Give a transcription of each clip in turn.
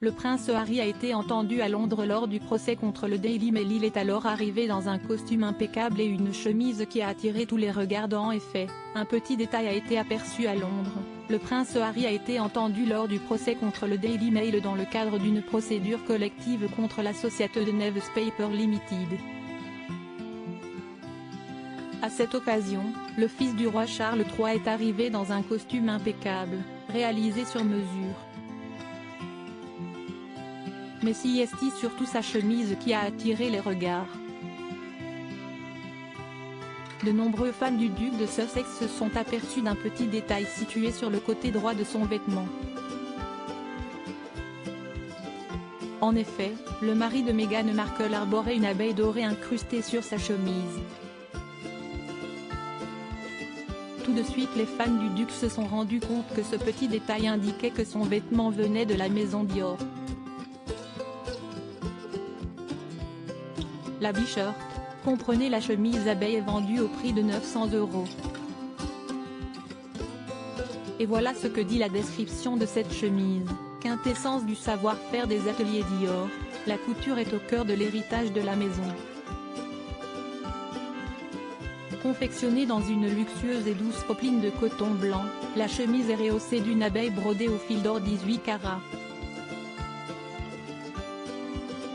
Le prince Harry a été entendu à Londres lors du procès contre le Daily Mail. Il est alors arrivé dans un costume impeccable et une chemise qui a attiré tous les regards. En effet, un petit détail a été aperçu à Londres. Le prince Harry a été entendu lors du procès contre le Daily Mail dans le cadre d'une procédure collective contre la société de Newspaper Limited. À cette occasion, le fils du roi Charles III est arrivé dans un costume impeccable, réalisé sur mesure. Mais si est surtout sa chemise qui a attiré les regards. De nombreux fans du duc de Sussex se sont aperçus d'un petit détail situé sur le côté droit de son vêtement. En effet, le mari de Meghan Markle arborait une abeille dorée incrustée sur sa chemise. Tout de suite les fans du duc se sont rendus compte que ce petit détail indiquait que son vêtement venait de la maison Dior. La B-shirt, comprenez la chemise abeille, est vendue au prix de 900 €. Et voilà ce que dit la description de cette chemise, quintessence du savoir-faire des ateliers Dior, la couture est au cœur de l'héritage de la maison. Confectionnée dans une luxueuse et douce popeline de coton blanc, la chemise est rehaussée d'une abeille brodée au fil d'or 18 carats.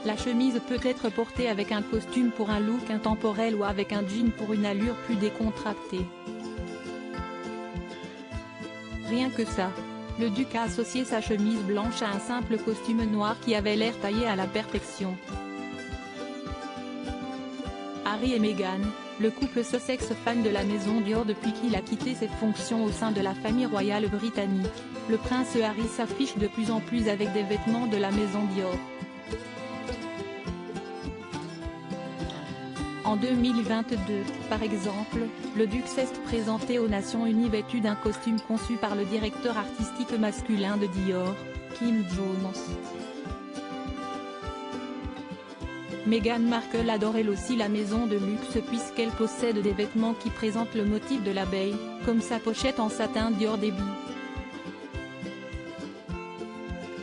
La chemise peut être portée avec un costume pour un look intemporel ou avec un jean pour une allure plus décontractée. Rien que ça. Le duc a associé sa chemise blanche à un simple costume noir qui avait l'air taillé à la perfection. Harry et Meghan, le couple Sussex fan de la maison Dior depuis qu'il a quitté ses fonctions au sein de la famille royale britannique, le prince Harry s'affiche de plus en plus avec des vêtements de la maison Dior. En 2022, par exemple, le duc s'est présenté aux Nations Unies vêtu d'un costume conçu par le directeur artistique masculin de Dior, Kim Jones. Meghan Markle adore elle aussi la maison de luxe puisqu'elle possède des vêtements qui présentent le motif de l'abeille, comme sa pochette en satin Dior Débit.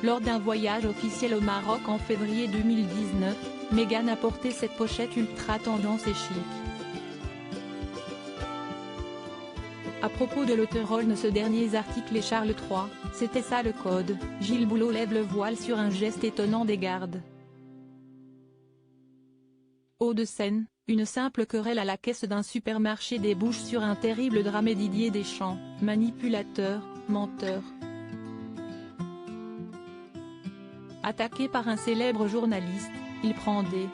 Lors d'un voyage officiel au Maroc en février 2019, Meghan a porté cette pochette ultra tendance et chic. À propos de l'auteur de ce dernier article et Charles III, c'était ça le code, Gilles Boulot lève le voile sur un geste étonnant des gardes. Hauts-de-Seine, une simple querelle à la caisse d'un supermarché débouche sur un terrible drame. Didier Deschamps, manipulateur, menteur. Attaqué par un célèbre journaliste, il prend des